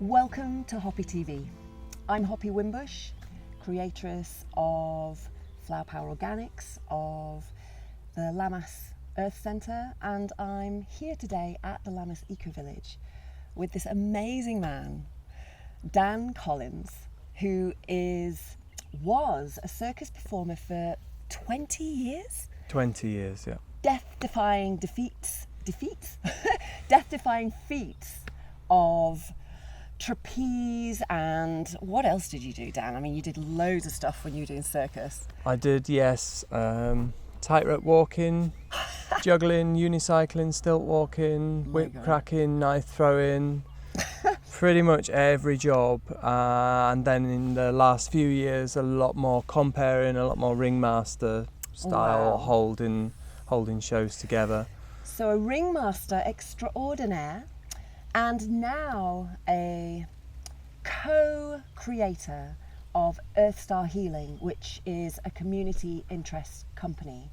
Welcome to Hoppi TV. I'm Hoppi Wimbush, creatress of Flower Power Organics, of the Lammas Earth Centre, and I'm here today at the Lammas Eco Village with this amazing man, Dan Collins, who was a circus performer for 20 years? 20 years, yeah. Death-defying death-defying feats of trapeze, and what else did you do, Dan? I mean, you did loads of stuff when you were doing circus. I did, yes. Tightrope walking, juggling, unicycling, stilt walking, whip cracking, knife throwing, pretty much every job. And then in the last few years, a lot more comparing, a lot more ringmaster style, holding shows together. So a ringmaster extraordinaire, and now a co-creator of Earth Star Healing, which is a community interest company.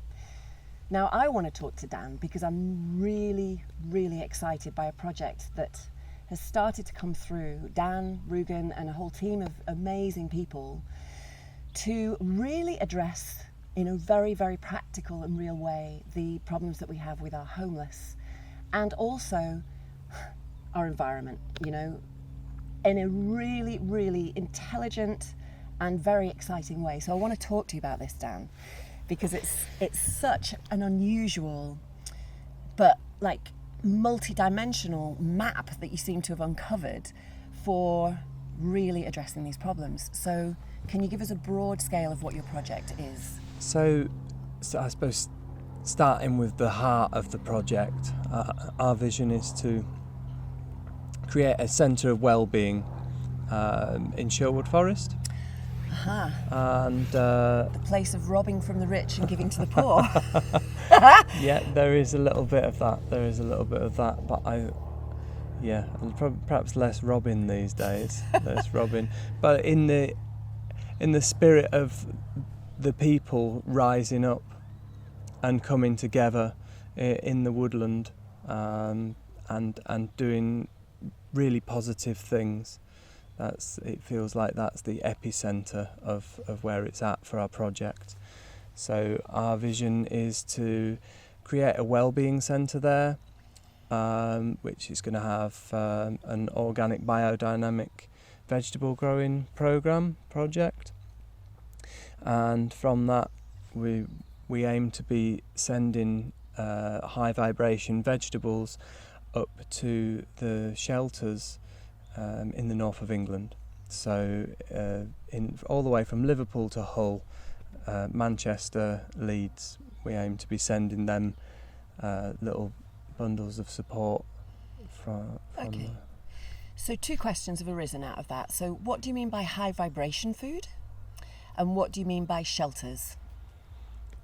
Now I want to talk to Dan because I'm really, really excited by a project that has started to come through. Dan, Rugen and a whole team of amazing people to really address in a very, very practical and real way the problems that we have with our homeless and also our environment, you know, in a really, really intelligent and very exciting way. So I want to talk to you about this, Dan, because it's such an unusual but like multi-dimensional map that you seem to have uncovered for really addressing these problems. So can you give us a broad scale of what your project is? So I suppose starting with the heart of the project, our vision is to create a centre of wellbeing in Sherwood Forest. And the place of robbing from the rich and giving to the poor. Yeah, there is a little bit of that. But perhaps less robbing these days. Less robbing, but in the spirit of the people rising up and coming together in the woodland and doing really positive things. It feels like that's the epicenter of where it's at for our project. So our vision is to create a wellbeing centre there, which is going to have an organic biodynamic vegetable growing project, and from that we aim to be sending high vibration vegetables up to the shelters in the north of England. So all the way from Liverpool to Hull, Manchester, Leeds, we aim to be sending them little bundles of support from Okay. So two questions have arisen out of that. So what do you mean by high vibration food? And what do you mean by shelters?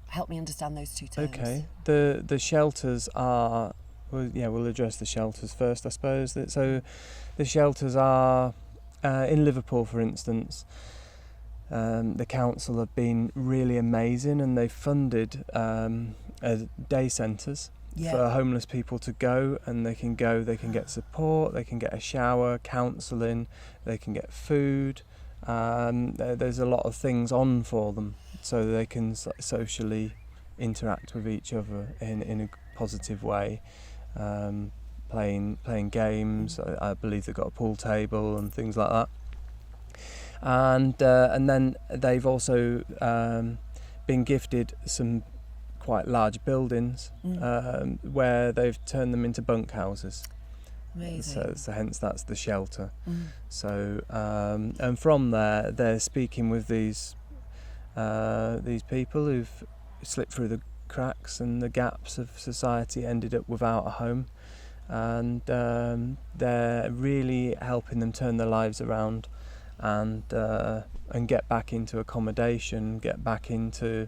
Help me understand those two terms. Okay. The shelters are... we'll address the shelters first, I suppose. So the shelters are, in Liverpool, for instance, the council have been really amazing, and they've funded day centres for homeless people to go, and they can get support, they can get a shower, counselling, they can get food. There's a lot of things on for them, so they can socially interact with each other in a positive way. Playing games. I believe they've got a pool table and things like that. And then they've also been gifted some quite large buildings where they've turned them into bunkhouses. Amazing. So hence that's the shelter. So and from there they're speaking with these people who've slipped through the cracks and the gaps of society, ended up without a home, and they're really helping them turn their lives around and get back into accommodation, get back into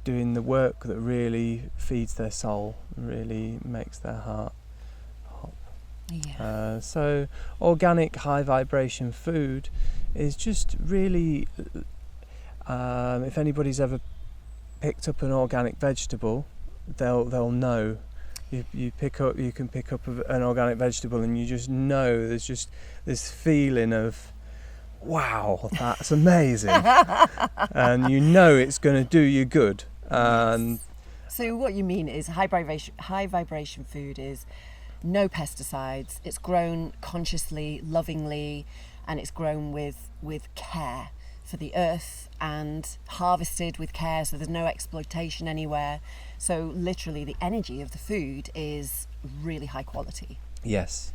doing the work that really feeds their soul, really makes their heart pop. So organic high vibration food is just really, if anybody's ever picked up an organic vegetable, they'll know You can pick up an organic vegetable, and you just know there's just this feeling of, wow, that's amazing, and you know it's going to do you good. And so what you mean is high vibration food is no pesticides. It's grown consciously, lovingly, and it's grown with care for the earth and harvested with care, so there's no exploitation anywhere. So literally the energy of the food is really high quality. yes,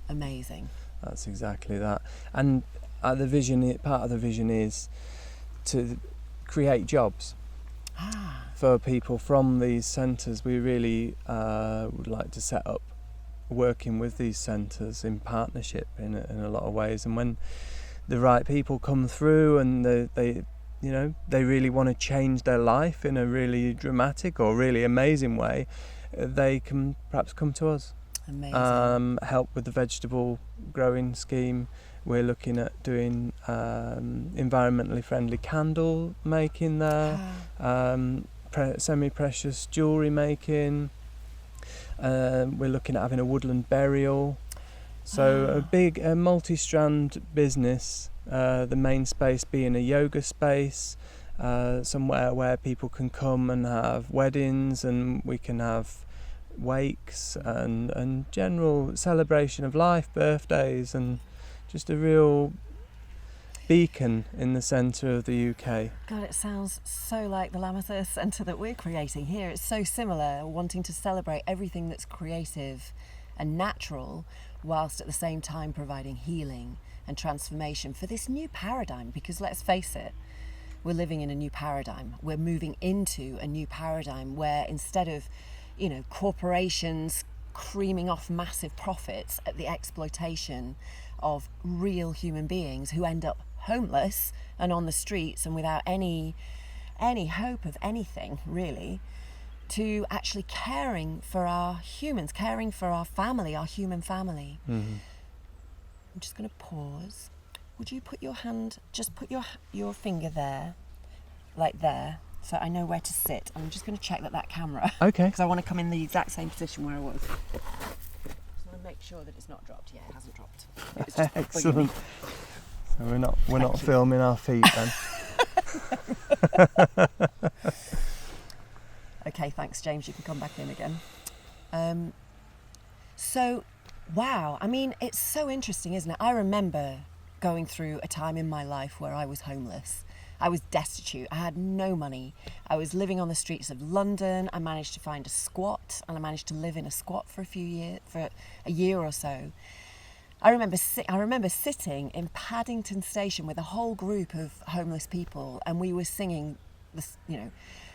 Amazing. that's exactly that. And part of the vision is to create jobs for people from these centres. We really would like to set up working with these centres in partnership in a lot of ways, and when the right people come through and they really want to change their life in a really dramatic or really amazing way, they can perhaps come to us. Amazing. Help with the vegetable growing scheme. We're looking at doing environmentally friendly candle making there, semi-precious jewellery making. We're looking at having a woodland burial. So a big multi-strand business, the main space being a yoga space, somewhere where people can come and have weddings, and we can have wakes and general celebration of life, birthdays, and just a real beacon in the centre of the UK. God, it sounds so like the Lammerthurst Centre that we're creating here. It's so similar, wanting to celebrate everything that's creative and natural, whilst at the same time providing healing and transformation for this new paradigm. Because let's face it, we're living in a new paradigm. We're moving into a new paradigm where instead of, corporations creaming off massive profits at the exploitation of real human beings who end up homeless and on the streets and without any hope of anything really, to actually caring for our humans, caring for our family, our human family. Mm-hmm. I'm just going to pause. Would you put your finger there, like there, so I know where to sit. I'm just going to check that camera. Okay. Because I want to come in the exact same position where I was. Just want to make sure that it's not dropped. Yeah, it hasn't dropped. It's just Excellent. So we're not filming our feet then. Okay, thanks, James. You can come back in again. So, wow. I mean, it's so interesting, isn't it? I remember going through a time in my life where I was homeless. I was destitute. I had no money. I was living on the streets of London. I managed to find a squat, and I managed to live in a squat for a year or so. I remember sitting in Paddington Station with a whole group of homeless people, and we were singing this,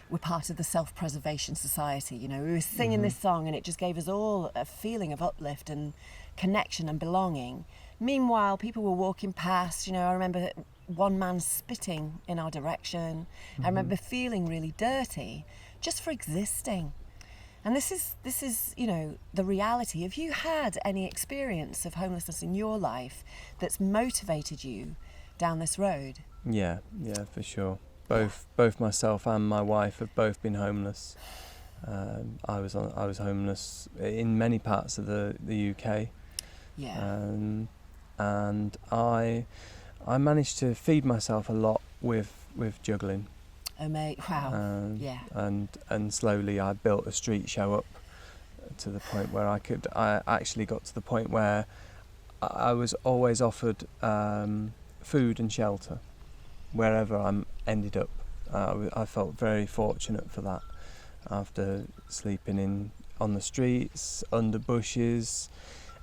we're part of the Self-Preservation Society, we were singing this song, and it just gave us all a feeling of uplift and connection and belonging. Meanwhile, people were walking past, I remember one man spitting in our direction. I remember feeling really dirty just for existing. And this is the reality. Have you had any experience of homelessness in your life that's motivated you down this road? Yeah, for sure. Both myself and my wife have both been homeless. I was homeless in many parts of the UK. Yeah. And I managed to feed myself a lot with juggling. Oh mate, wow. Yeah. And slowly I built a street show up to the point where I actually got to the point where I was always offered food and shelter wherever I ended up. I felt very fortunate for that, after sleeping on the streets, under bushes,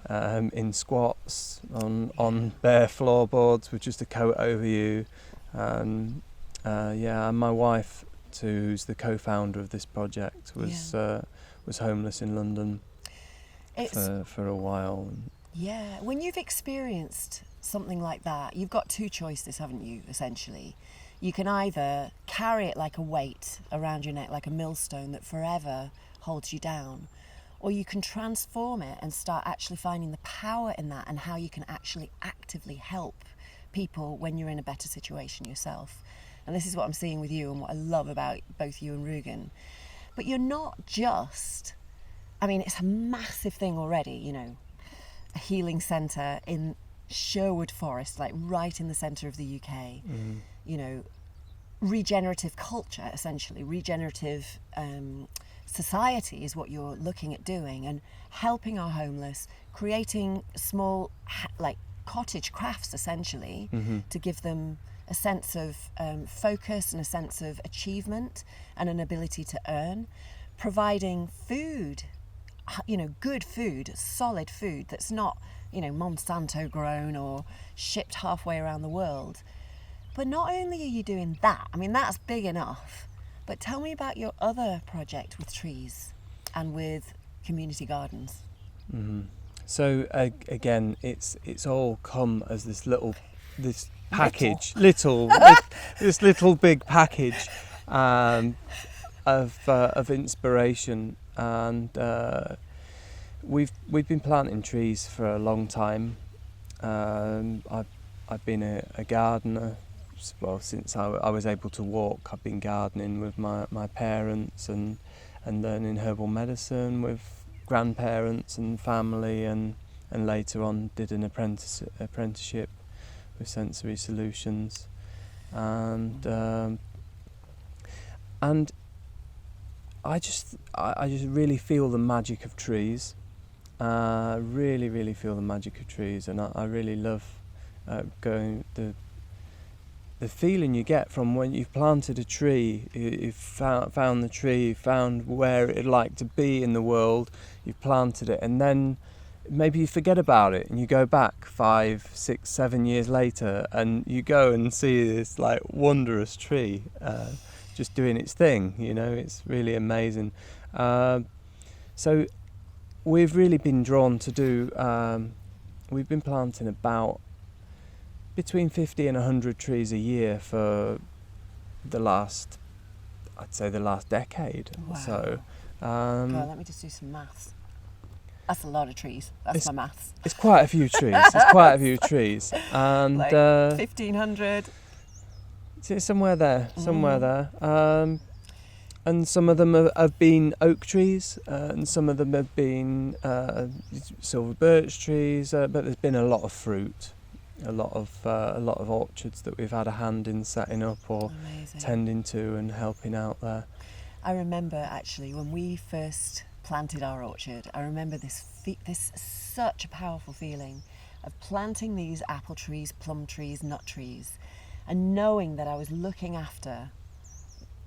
in squats, on bare floorboards with just a coat over you. And my wife, who's the co-founder of this project, was homeless in London for a while. Yeah, when you've experienced something like that, you've got two choices, haven't you, essentially? You can either carry it like a weight around your neck, like a millstone that forever holds you down, or you can transform it and start actually finding the power in that and how you can actually actively help people when you're in a better situation yourself. And this is what I'm seeing with you and what I love about both you and Rugen. But you're not just I mean, it's a massive thing already, you know, a healing centre in Sherwood Forest, like right in the centre of the UK, you know, regenerative culture, essentially, regenerative society is what you're looking at doing, and helping our homeless, creating small, like cottage crafts, essentially, to give them a sense of focus and a sense of achievement and an ability to earn, providing food, you know, good food, solid food that's not, you know, Monsanto grown or shipped halfway around the world. But not only are you doing that, I mean, that's big enough, but tell me about your other project with trees and with community gardens. So again, it's all come as this package, this little big package of inspiration, and we've been planting trees for a long time. I've been a gardener, well, since I was able to walk. I've been gardening with my parents and learning herbal medicine with grandparents and family, and later on did an apprenticeship with Sensory Solutions, and I just really feel the magic of trees. Really feel the magic of trees, and I really love going the feeling you get from when you've planted a tree. You've found the tree, found where it'd like to be in the world. You've planted it, and then maybe you forget about it, and you go back 5, 6, 7 years later, and you go and see this like wondrous tree just doing its thing. You know, it's really amazing. So we've really been drawn to do. We've been planting about between 50 and 100 trees a year for the last decade. Wow. So God, let me just do some maths. That's a lot of trees. That's my maths. It's quite a few trees. It's quite a few trees, and like 1,500. It's somewhere there. And some of them have been oak trees, and some of them have been silver birch trees. But there's been a lot of fruit, a lot of orchards that we've had a hand in setting up or tending to and helping out there. I remember actually when we first planted our orchard, I remember this such a powerful feeling of planting these apple trees, plum trees, nut trees, and knowing that I was looking after,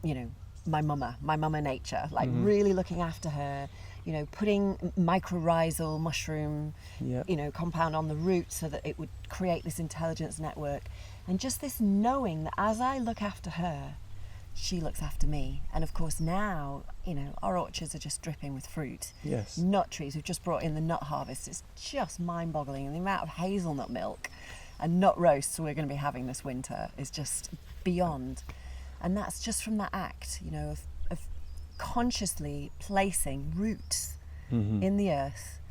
you know, my mama nature, like really looking after her, you know, putting mycorrhizal mushroom, you know, compound on the root so that it would create this intelligence network, and just this knowing that as I look after her, she looks after me. And of course now, you know, our orchards are just dripping with fruit. Yes. Nut trees, we've just brought in the nut harvest. It's just mind-boggling, and the amount of hazelnut milk and nut roasts we're going to be having this winter is just beyond. And that's just from that act, you know, of consciously placing roots in the earth.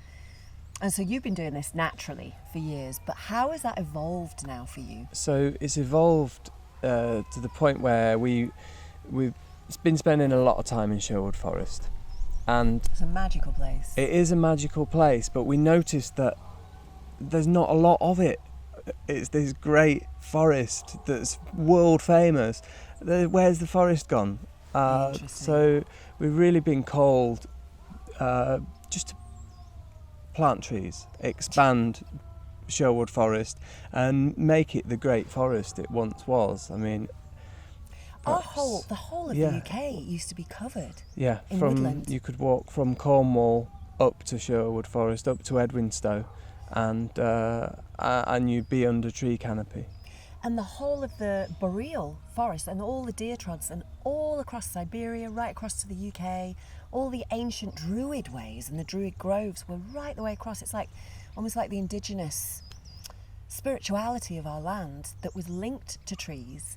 And so you've been doing this naturally for years, but how has that evolved now for you? So it's evolved to the point where we've been spending a lot of time in Sherwood Forest, and it's a magical place. It is a magical place, but we noticed that there's not a lot of it. It's this great forest that's world famous. Where's the forest gone? So we've really been called just to plant trees, expand Sherwood Forest, and make it the great forest it once was. I mean, the whole of the UK used to be covered. Yeah, in woodland. You could walk from Cornwall up to Sherwood Forest, up to Edwinstowe, and you'd be under tree canopy. And the whole of the boreal forest and all the deer trods and all across Siberia, right across to the UK, all the ancient druid ways and the druid groves were right the way across. It's like almost like the indigenous spirituality of our land that was linked to trees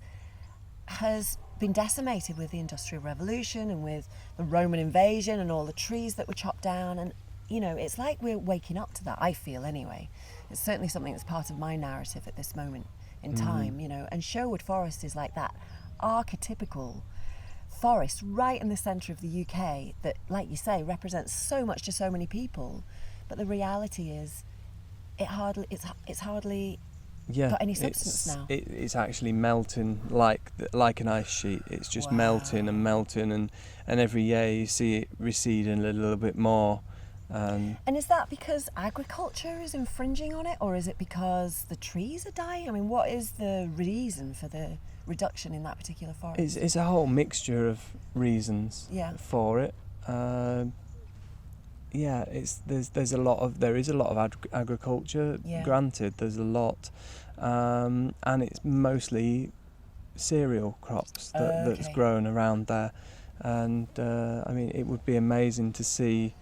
has been decimated with the Industrial Revolution and with the Roman invasion and all the trees that were chopped down. And, you know, it's like we're waking up to that, I feel anyway. It's certainly something that's part of my narrative at this moment in time, you know, and Sherwood Forest is like that archetypical forest right in the centre of the UK that, like you say, represents so much to so many people, but the reality is it's hardly got any substance now. It's actually melting like an ice sheet. It's just melting and melting, and every year you see it receding a little bit more. And is that because agriculture is infringing on it, or is it because the trees are dying? I mean, what is the reason for the reduction in that particular forest? It's a whole mixture of reasons for it. There is a lot of agriculture. Granted, there's a lot, and it's mostly cereal crops that's grown around there. And I mean, it would be amazing to see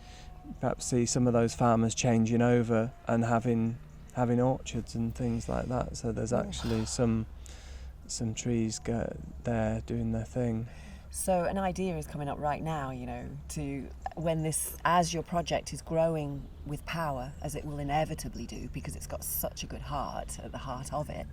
some of those farmers changing over and having orchards and things like that. So there's actually some trees there doing their thing. So an idea is coming up right now, as your project is growing with power, as it will inevitably do because it's got such a good heart at the heart of it,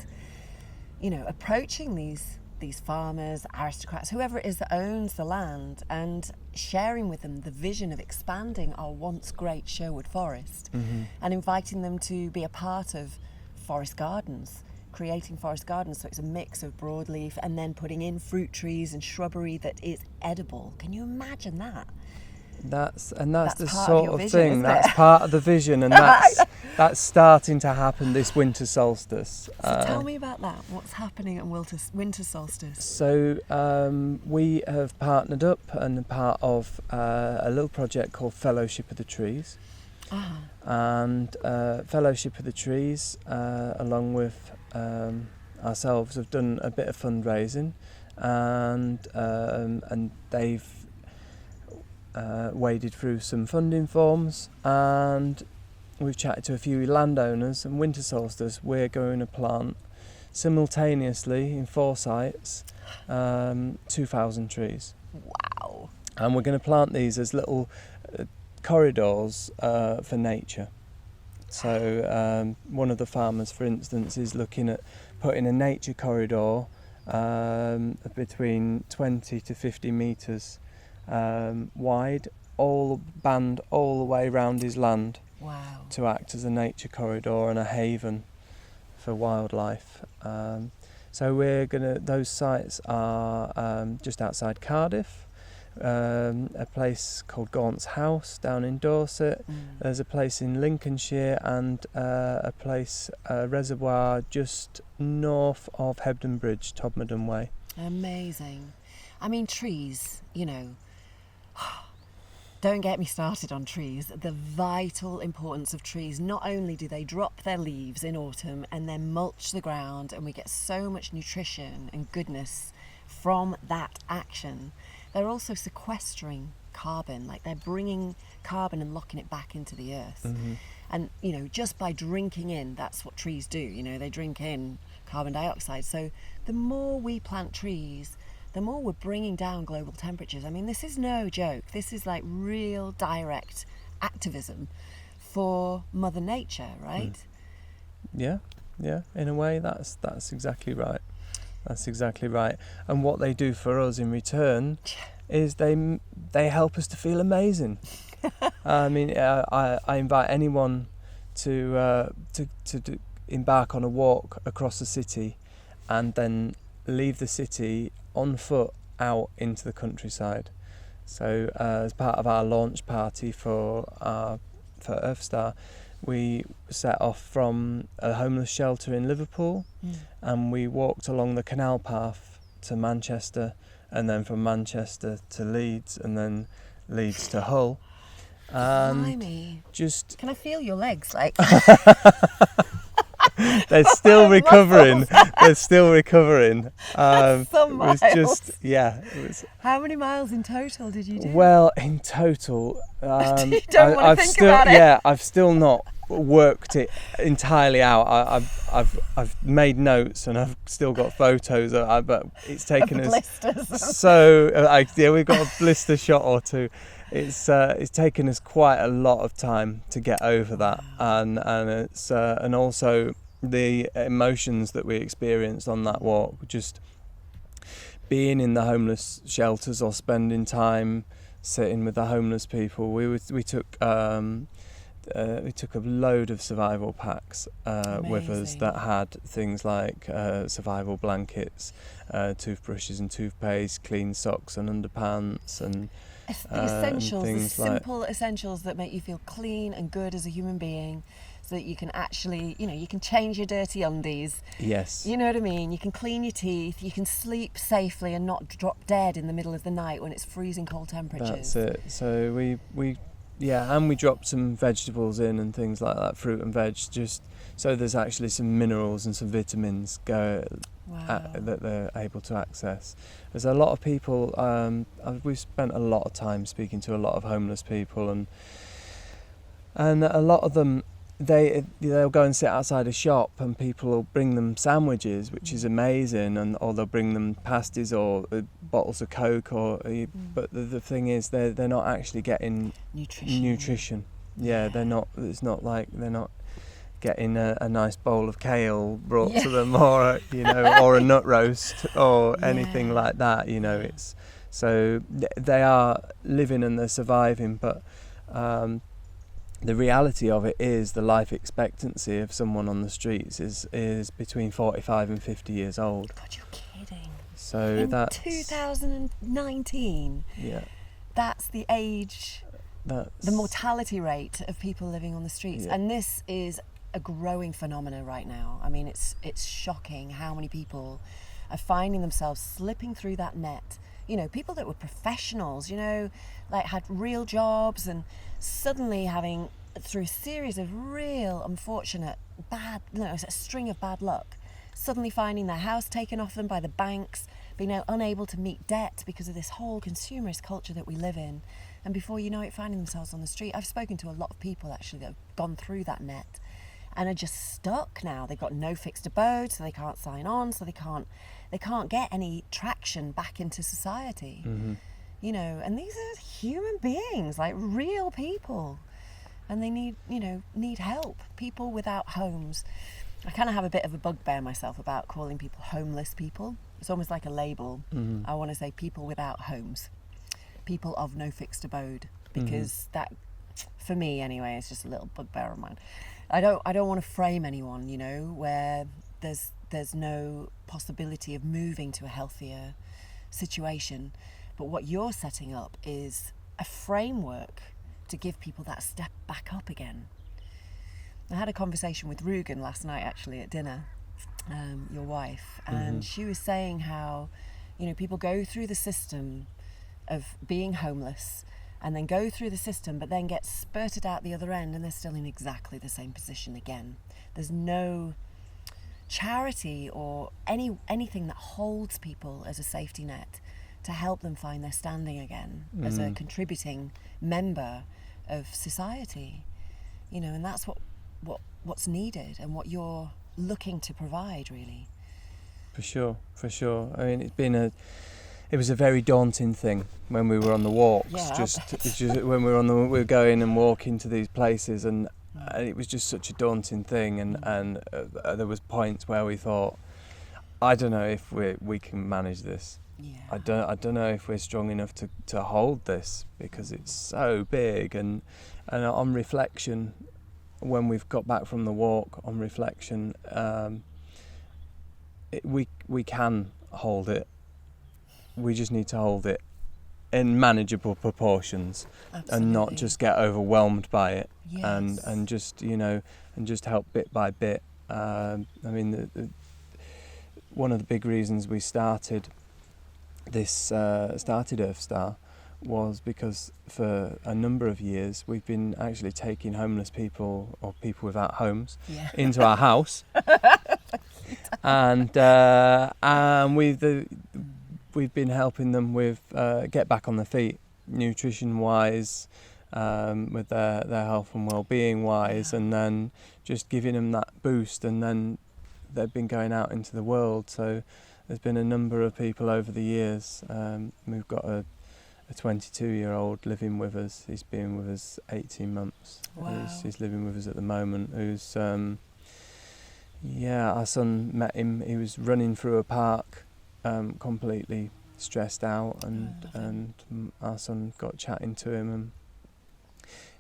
approaching these farmers, aristocrats, whoever it is that owns the land, and sharing with them the vision of expanding our once great Sherwood Forest, and inviting them to be a part of forest gardens, creating forest gardens so it's a mix of broadleaf and then putting in fruit trees and shrubbery that is edible. Can you imagine that? That's the part sort of of vision, thing. isn't That's it? part of the vision, and that's starting to happen this winter solstice. So tell me about that. What's happening at winter solstice? So we have partnered up and are part of a little project called Fellowship of the Trees. And Fellowship of the Trees, along with ourselves, have done a bit of fundraising, and they've waded through some funding forms, and we've chatted to a few landowners. And winter solstice, we're going to plant simultaneously in 4 sites 2,000 trees. Wow. And we're going to plant these as little corridors for nature. So one of the farmers, for instance, is looking at putting a nature corridor between 20 to 50 metres wide, all band all the way around his land. Wow. To act as a nature corridor and a haven for wildlife. So those sites are just outside Cardiff, a place called Gaunt's House down in Dorset. There's a place in Lincolnshire, and a reservoir just north of Hebden Bridge, Todmorden Way. Amazing. I mean, trees, don't get me started on trees. The vital importance of trees. Not only do they drop their leaves in autumn and then mulch the ground, and we get so much nutrition and goodness from that action, they're also sequestering carbon. Like, they're bringing carbon and locking it back into the earth. And just by drinking in, that's what trees do. They drink in carbon dioxide. So the more we plant trees, the more we're bringing down global temperatures. I mean, this is no joke. This is like real direct activism for Mother Nature, right? Yeah. In a way, that's exactly right. That's exactly right. And what they do for us in return is they help us to feel amazing. I mean, I invite anyone to embark on a walk across the city, and then leave the city on foot out into the countryside. So as part of our launch party for Earthstar, we set off from a homeless shelter in Liverpool, and we walked along the canal path to Manchester, and then from Manchester to Leeds, and then Leeds to Hull. Blimey. Just can I feel your legs? Like they're still recovering. They're still recovering. Some miles. It was. How many miles in total did you do? Well, in total, you don't want to think about it. Yeah, I've still not worked it entirely out. I've made notes, and I've still got photos. But it's taken us blisters. So we've got a blister shot or two. It's taken us quite a lot of time to get over that, and it's and also the emotions that we experienced on that walk. Just being in the homeless shelters or spending time sitting with the homeless people. We took a load of survival packs with us Amazing. that had things like survival blankets, toothbrushes and toothpaste, clean socks and underpants, and The essentials, the things like simple essentials that make you feel clean and good as a human being, so that you can actually, you can change your dirty undies. yes, You know what I mean? You can clean your teeth, you can sleep safely and not drop dead in the middle of the night when it's freezing cold temperatures. that's it. So we dropped some vegetables in and things like that, fruit and veg, just so there's actually some minerals and some vitamins Wow. that they're able to access. There's a lot of people, we've spent a lot of time speaking to a lot of homeless people, and a lot of them, they'll go and sit outside a shop and people will bring them sandwiches, which is amazing, or they'll bring them pasties or bottles of Coke, but the thing is they're not actually getting nutrition. Yeah, they're not. It's not like they're not getting a nice bowl of kale brought to them, or or a nut roast or anything like that. It's so they are living and they're surviving, but the reality of it is the life expectancy of someone on the streets is between 45 and 50 years old. God, you're kidding. So that's 2019. Yeah. That's the age, the mortality rate of people living on the streets. Yeah. And this is a growing phenomena right now. I mean, it's shocking how many people are finding themselves slipping through that net. People that were professionals, like had real jobs, and suddenly having, through a series of real unfortunate a string of bad luck, suddenly finding their house taken off them by the banks, being unable to meet debt because of this whole consumerist culture that we live in, and before you know it, finding themselves on the street. I've spoken to a lot of people actually that have gone through that net and are just stuck now. They've got no fixed abode, so they can't sign on, so they can't get any traction back into society. Mm-hmm. And these are human beings, like real people, and they need help. People without homes. I kind of have a bit of a bugbear myself about calling people homeless people. It's almost like a label. Mm-hmm. I want to say people without homes, people of no fixed abode, because that, for me anyway, is just a little bugbear of mine. I don't want to frame anyone, where there's no possibility of moving to a healthier situation. But what you're setting up is a framework to give people that step back up again. I had a conversation with Rugen last night, actually, at dinner, your wife, and she was saying how, people go through the system of being homeless and then go through the system, but then get spurted out the other end, and they're still in exactly the same position again. There's no charity or anything that holds people as a safety net to help them find their standing again as a contributing member of society. And that's what's needed, and what you're looking to provide, really. For sure. I mean, it was a very daunting thing when we were on the walks. Just when we were going and walking to these places, and it was just such a daunting thing. And there was points where we thought, I don't know if we can manage this. Yeah. I don't know if we're strong enough to hold this, because it's so big. And on reflection, when we've got back from the walk, on reflection, we can hold it. We just need to hold it in manageable proportions. Absolutely. And not just get overwhelmed by it. Yes. and just and just help bit by bit. I mean, one of the big reasons we started Earth Star was because for a number of years we've been actually taking homeless people, or people without homes, into our house, and we've been helping them with get back on their feet, nutrition wise, with their health and well-being wise, and then just giving them that boost, and then they've been going out into the world. So there's been a number of people over the years. We've got a 22-year-old living with us. He's been with us 18 months. Wow. He's living with us at the moment. Who's our son met him. He was running through a park completely stressed out, and our son got chatting to him, and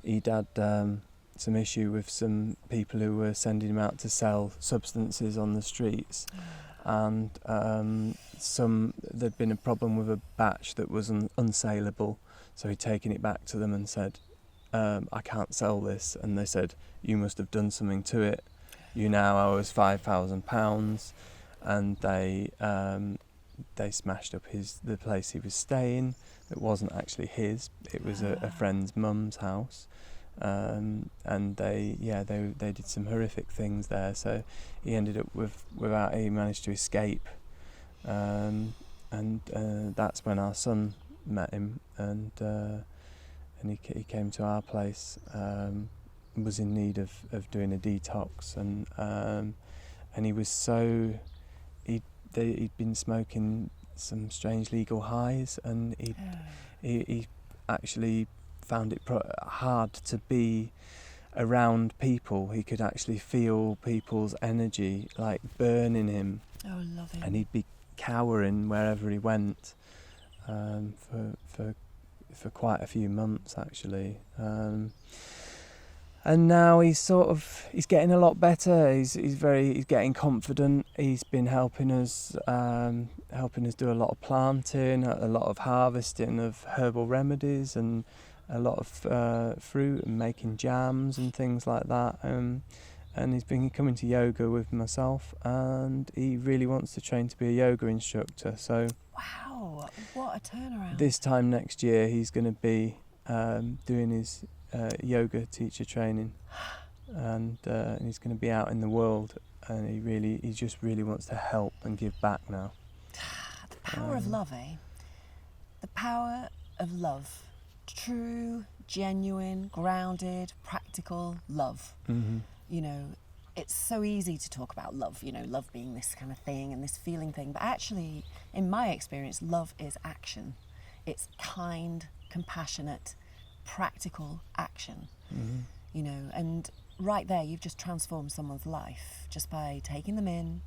he'd had some issue with some people who were sending him out to sell substances on the streets, and there'd been a problem with a batch that was unsaleable, so he'd taken it back to them and said, I can't sell this, and they said, you must have done something to it, you now owe us £5,000, and they smashed up the place he was staying. It wasn't actually his, it was a friend's mum's house, and they did some horrific things there, so he ended up he managed to escape, and that's when our son met him, and he came to our place, was in need of doing a detox, and he was he'd been smoking some strange legal highs, and he actually found it hard to be around people. He could actually feel people's energy like burning him. Oh, lovely. And he'd be cowering wherever he went, for quite a few months actually. And now he's getting a lot better. He's getting confident. He's been helping us do a lot of planting, a lot of harvesting of herbal remedies, and a lot of fruit, and making jams and things like that. And he's been coming to yoga with myself, and he really wants to train to be a yoga instructor. So wow, what a turnaround! This time next year, he's going to be doing his yoga teacher training, and he's going to be out in the world, and he just really wants to help and give back now. The power of love, eh? The power of love. True, genuine, grounded, practical love. Mm-hmm. You know, it's so easy to talk about love, love being this kind of thing and this feeling thing, but actually, in my experience, love is action. It's kind, compassionate, practical action. Mm-hmm. And right there, you've just transformed someone's life just by taking them in,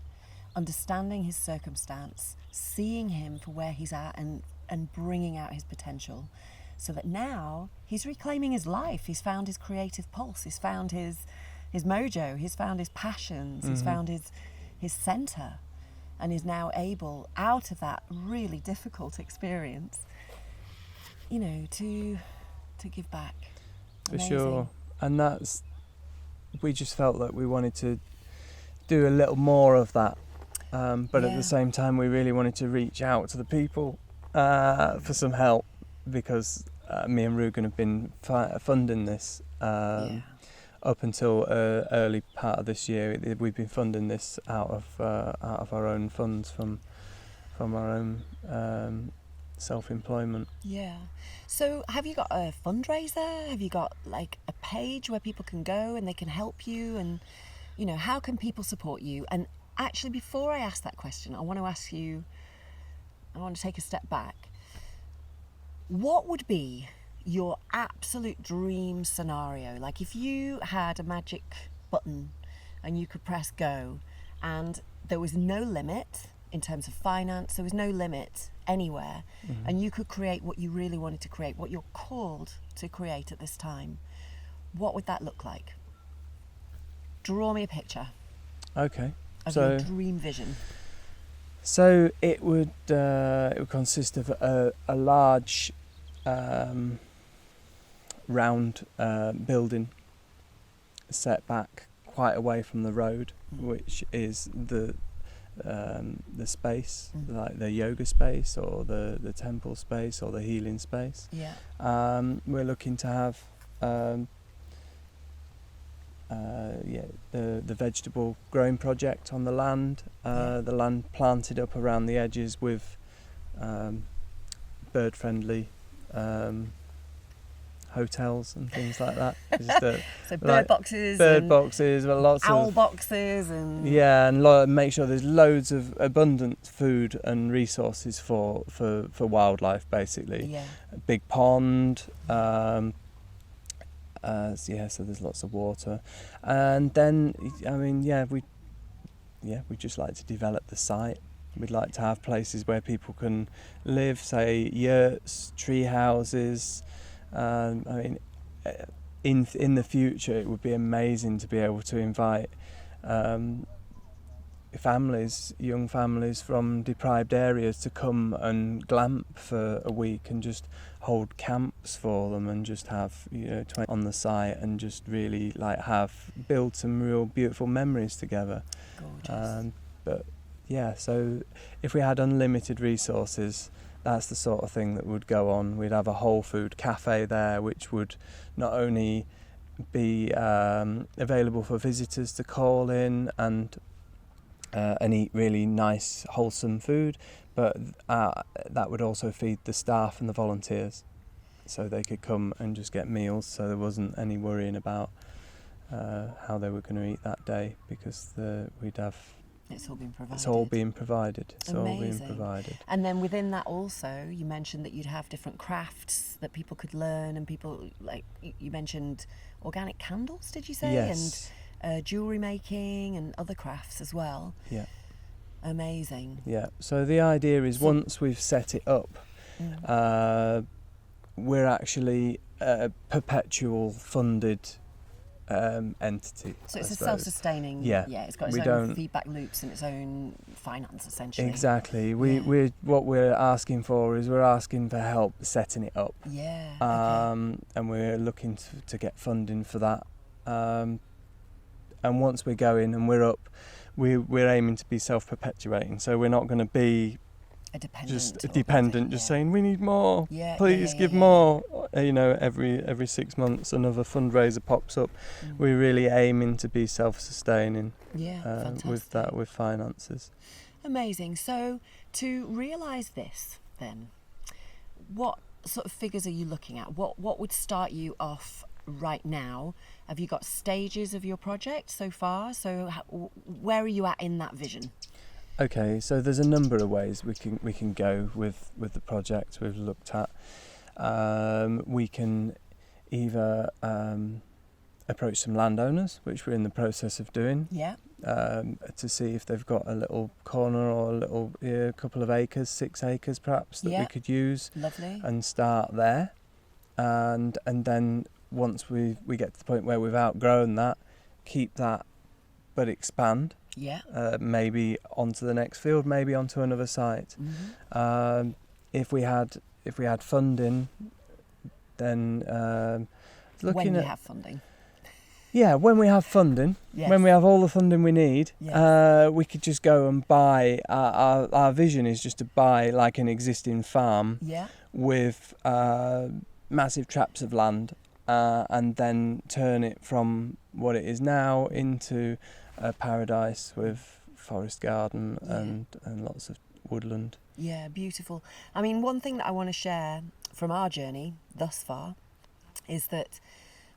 understanding his circumstance, seeing him for where he's at, and bringing out his potential, so that now he's reclaiming his life. He's found his creative pulse. He's found his mojo. He's found his passions. Mm-hmm. He's found his center, and is now able, out of that really difficult experience, to give back. For Amazing. sure. And we just felt that we wanted to do a little more of that, but at the same time we really wanted to reach out to the people for some help, because me and Rugen have been funding this up until early part of this year. We've been funding this out of our own funds, from our own self-employment. Yeah. So have you got a fundraiser? Have you got like a page where people can go and they can help you? And, how can people support you? And actually, before I ask that question, I want to take a step back. What would be your absolute dream scenario? Like, if you had a magic button and you could press go, and there was no limit in terms of finance, there was no limit anywhere, Mm-hmm. and you could create what you really wanted to create, what you're called to create at this time, what would that look like? Draw me a picture Okay. of your dream vision. So it would consist of a large round building set back quite away from the road, which is the space, like the yoga space, or the temple space, or the healing space. Yeah. We're looking to have the vegetable growing project on the land, the land planted up around the edges with bird friendly hotels and things like that. So bird boxes, lots owl of boxes, and and make sure there's loads of abundant food and resources for wildlife, basically. Yeah. A big pond, so there's lots of water, and then we just like to develop the site. We'd like to have places where people can live, say yurts, tree houses. I mean, in the future, it would be amazing to be able to invite families, young families from deprived areas to come and glamp for a week and just hold camps for them and just have 20 on the site and just really build some real beautiful memories together. Gorgeous. But yeah, so if we had unlimited resources, that's the sort of thing that would go on. We'd have a whole food cafe there, which would not only be available for visitors to call in and eat really nice, wholesome food, but that would also feed the staff and the volunteers, so they could come and just get meals, so there wasn't any worrying about how they were going to eat that day, because It's all been provided. It's all being provided. It's Amazing. all being provided. And then within that also, you mentioned that you'd have different crafts that people could learn, and people, like you mentioned organic candles, did you say? Yes. And jewellery making and other crafts as well. Yeah. Amazing. Yeah. So the idea is, once we've set it up, we're actually a perpetual funded entity. So it's a self-sustaining. Yeah. Yeah. It's got its own feedback loops and its own finance, essentially. Exactly. What we're asking for is we're asking for help setting it up. Yeah. Okay. And we're looking to get funding for that. And once we're going and we're up, we're aiming to be self-perpetuating. So we're not going to be just saying we need more. Please give more. Every 6 months another fundraiser pops up. We're really aiming to be self-sustaining. With finances. Amazing. So to realise this, then, what sort of figures are you looking at? What would start you off right now? Have you got stages of your project so far? So where are you at in that vision? Okay, so there's a number of ways we can go with the project we've looked at. We can either approach some landowners, which we're in the process of doing. Yeah. To see if they've got a little corner or a couple of acres, 6 acres perhaps, that we could use. Lovely. And start there, and then once we get to the point where we've outgrown that, keep that, but expand. Yeah. Maybe onto the next field, maybe onto another site. Mm-hmm. If we had funding, then when we have funding. Yeah, when we have funding, Yes. when we have all the funding we need, Yes. we could just go and buy. Our vision is just to buy like an existing farm with massive tracts of land, and then turn it from what it is now into a paradise with forest garden and lots of woodland. Yeah, beautiful. I mean, one thing that I want to share from our journey thus far is that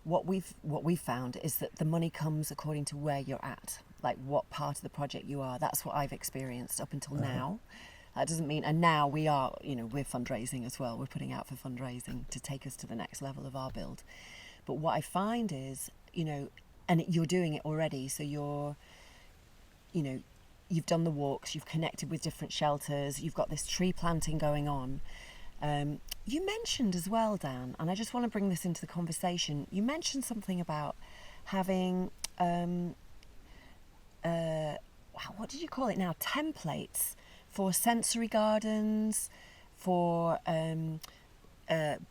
what we've found is that the money comes according to where you're at, like what part of the project you are. That's what I've experienced up until now. That doesn't mean, and now we are, we're fundraising as well. We're putting out for fundraising to take us to the next level of our build. But what I find is, and you're doing it already, so you've done the walks, you've connected with different shelters, you've got this tree planting going on. You mentioned as well, Dan, and I just want to bring this into the conversation, you mentioned something about having, what did you call it now? Templates for sensory gardens, for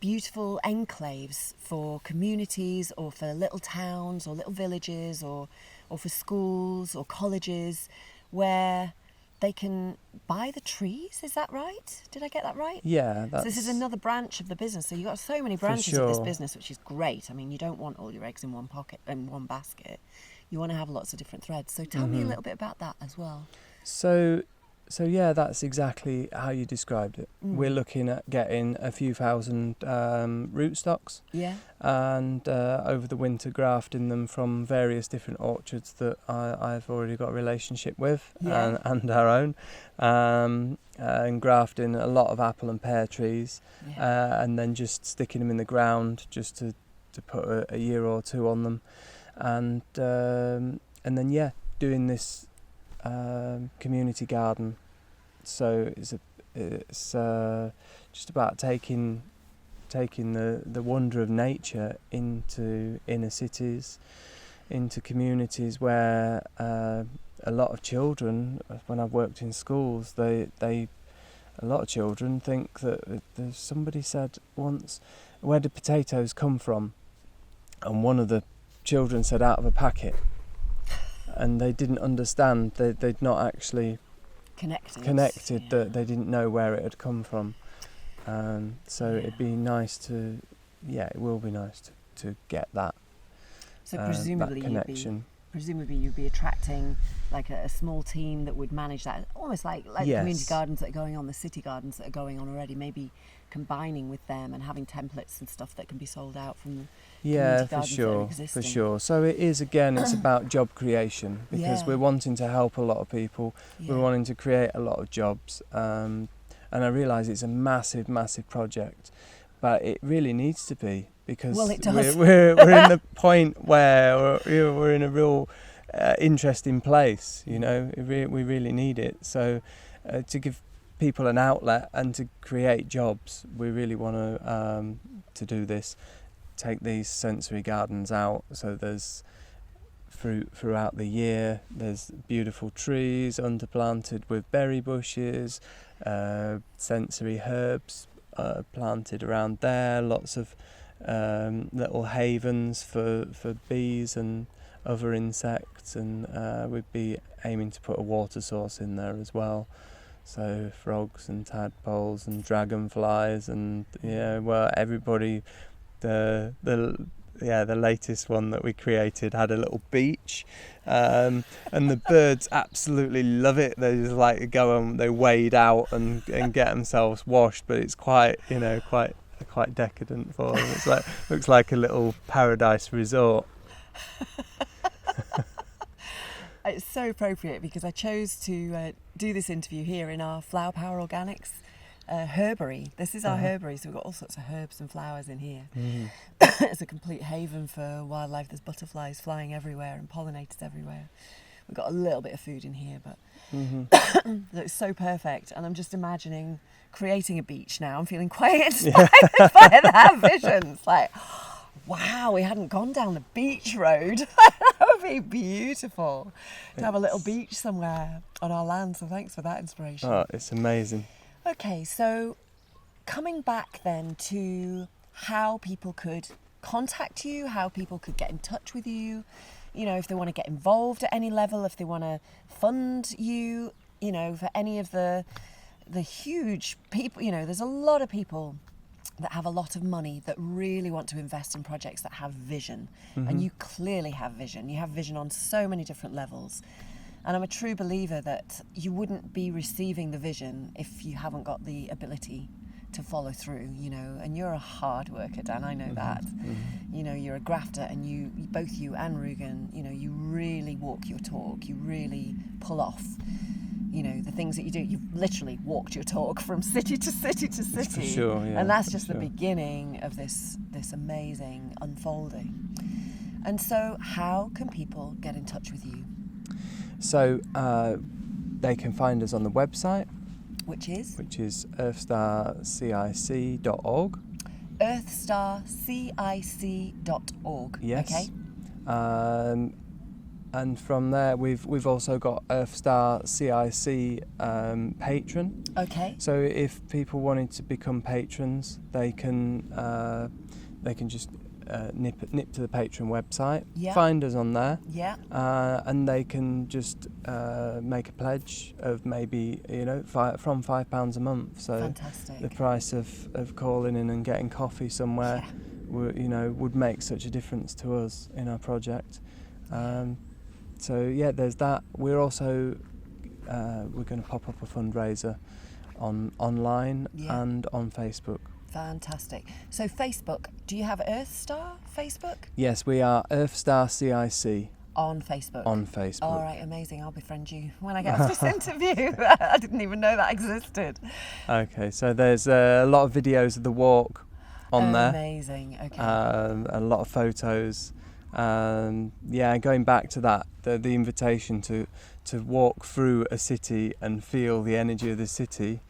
beautiful enclaves for communities, or for little towns or little villages, or for schools or colleges, where they can buy the trees. Is that right? Did I get that right? Yeah. So this is another branch of the business. So you've got so many branches of this business, which is great. I mean, you don't want all your eggs in one basket. You want to have lots of different threads. So tell me a little bit about that as well. So yeah, that's exactly how you described it. We're looking at getting a few thousand rootstocks, and over the winter grafting them from various different orchards that I've already got a relationship with, and our own, and grafting a lot of apple and pear trees, and then just sticking them in the ground just to put a year or two on them, and then doing this community garden So it's just about taking the wonder of nature into inner cities, into communities where a lot of children, when I've worked in schools, a lot of children think that somebody said once, where did potatoes come from? And one of the children said, out of a packet. And they didn't understand, they'd not actually connected yeah. that they didn't know where it had come from. So Yeah. it'd be nice it will be nice to get that, So that presumably connection. you'd be attracting like a small team that would manage that, almost like Yes. community gardens that are going on, the city gardens that are going on already, maybe combining with them and having templates and stuff that can be sold out from the Yeah, community for gardens that are sure, existing. for sure. So it is, again, it's about job creation, because Yeah. we're wanting to help a lot of people. Yeah. We're wanting to create a lot of jobs. And I realise it's a massive, massive project, but it really needs to be, because Well, it does. we're in the point where we're in a real interesting place, you know. We really need it. So to give people an outlet and to create jobs, we really want to do this. Take these sensory gardens out, so there's fruit throughout the year, there's beautiful trees underplanted with berry bushes, sensory herbs planted around there, lots of little havens for bees and other insects, and we'd be aiming to put a water source in there as well, so frogs and tadpoles and dragonflies, and everybody. The latest one that we created had a little beach, and the birds absolutely love it. They just like to go and they wade out and get themselves washed, but it's quite decadent for them. It's like, looks like a little paradise resort. It's so appropriate, because I chose to do this interview here in our Flower Power Organics herbery. This is our herbery, so we've got all sorts of herbs and flowers in here. It's a complete haven for wildlife. There's butterflies flying everywhere and pollinators everywhere. We've got a little bit of food in here, but it's so perfect. And I'm just imagining creating a beach now. I'm feeling quite inspired by that vision. It's like, wow, we hadn't gone down the beach road. That would be beautiful to have a little beach somewhere on our land. So thanks for that inspiration. Oh, it's amazing. Okay, so coming back then to how people could contact you, how people could get in touch with you, you know, if they want to get involved at any level, if they want to fund you, you know, for any of the huge people, you know, there's a lot of people that have a lot of money that really want to invest in projects that have vision. And you clearly have vision. You have vision on so many different levels. And I'm a true believer that you wouldn't be receiving the vision if you haven't got the ability to follow through, you know. And you're a hard worker, Dan, I know that. You know, you're a grafter, and both you and Rugen, you know, you really walk your talk. You really pull off, you know, the things that you do. You've literally walked your talk from city to city to city. For sure, yeah. And that's just the beginning of this amazing unfolding. And so how can people get in touch with you? So they can find us on the website, Which is earthstarcic.org. earthstarcic.org. Yes. Okay. And from there, we've also got Earthstar CIC patron. Okay. So if people wanted to become patrons, they can just nip to the patron website, find us on there, and they can just make a pledge of maybe, you know, from £5 a month. So fantastic. the price of calling in and getting coffee somewhere, would make such a difference to us in our project. There's that. We're also we're going to pop up a fundraiser online and on Facebook. Fantastic. So Facebook, do you have Earthstar Facebook? Yes, we are Earthstar CIC. On Facebook? On Facebook. All right, amazing. I'll befriend you when I get off this interview. I didn't even know that existed. Okay, so there's a lot of videos of the walk on there. Amazing, okay. A lot of photos. Yeah, going back to that, the invitation to walk through a city and feel the energy of the city.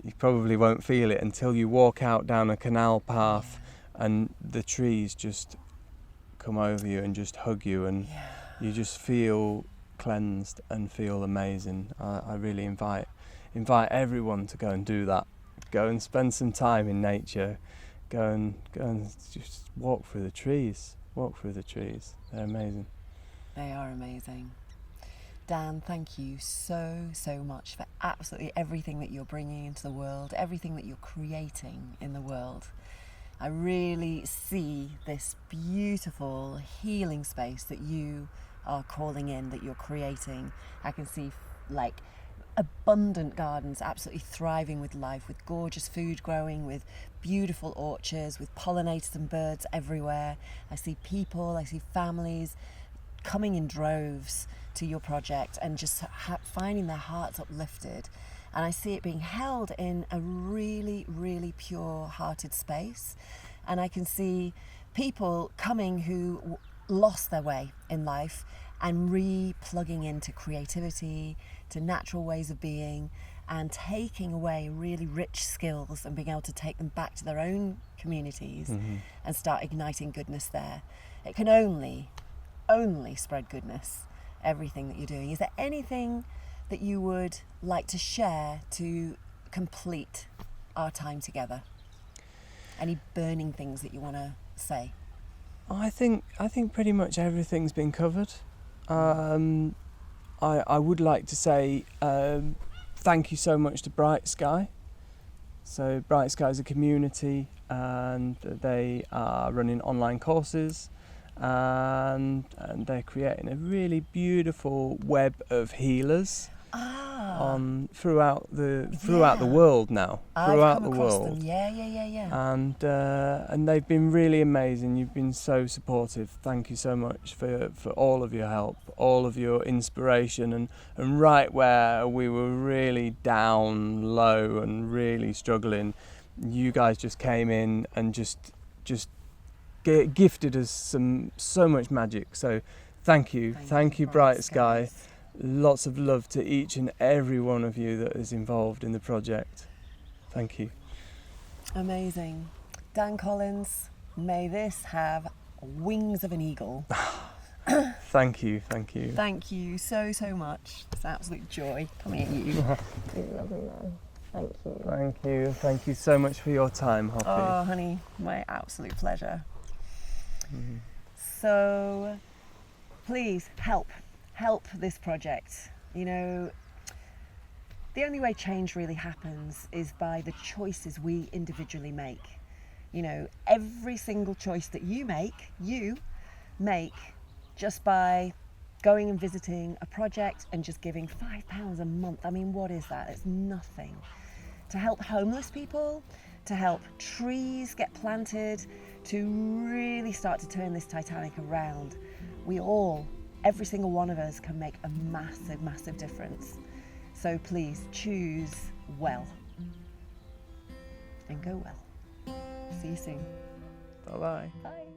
You probably won't feel it until you walk out down a canal path and the trees just come over you and just hug you, and you just feel cleansed and feel amazing. I really invite everyone to go and do that. Go and spend some time in nature. Go and just walk through the trees. Walk through the trees. They're amazing. They are amazing. Dan, thank you so much for absolutely everything that you're bringing into the world, everything that you're creating in the world. I really see this beautiful healing space that you are calling in, that you're creating. I can see like abundant gardens absolutely thriving with life, with gorgeous food growing, with beautiful orchards, with pollinators and birds everywhere. I see people, I see families coming in droves to your project and just finding their hearts uplifted. And I see it being held in a really, really pure-hearted space. And I can see people coming who lost their way in life and re-plugging into creativity, to natural ways of being, and taking away really rich skills and being able to take them back to their own communities and start igniting goodness there. It can only spread goodness, everything that you're doing. Is there anything that you would like to share to complete our time together? Any burning things that you want to say? I think pretty much everything's been covered. I would like to say thank you so much to Bright Sky. So Bright Sky is a community, and they are running online courses, and they're creating a really beautiful web of healers throughout the world now. Throughout the world. Yeah. And they've been really amazing. You've been so supportive. Thank you so much for all of your help, all of your inspiration, and right where we were really down low and really struggling, you guys just came in and just gifted us so much magic. So thank you Bright Sky. Lots of love to each and every one of you that is involved in the project. Thank you. Amazing. Dan Collins, may this have wings of an eagle. Thank you. Thank you so much. It's an absolute joy coming at you. You lovely man. Thank you. Thank you so much for your time, Hoppi. Oh, honey, my absolute pleasure. So, please help this project. You know, the only way change really happens is by the choices we individually make. You know, every single choice that you make just by going and visiting a project and just giving £5 a month. I mean, what is that? It's nothing. To help homeless people, to help trees get planted, to really start to turn this Titanic around. Every single one of us can make a massive difference. So please choose well and go well. See you soon. Bye-bye. Bye.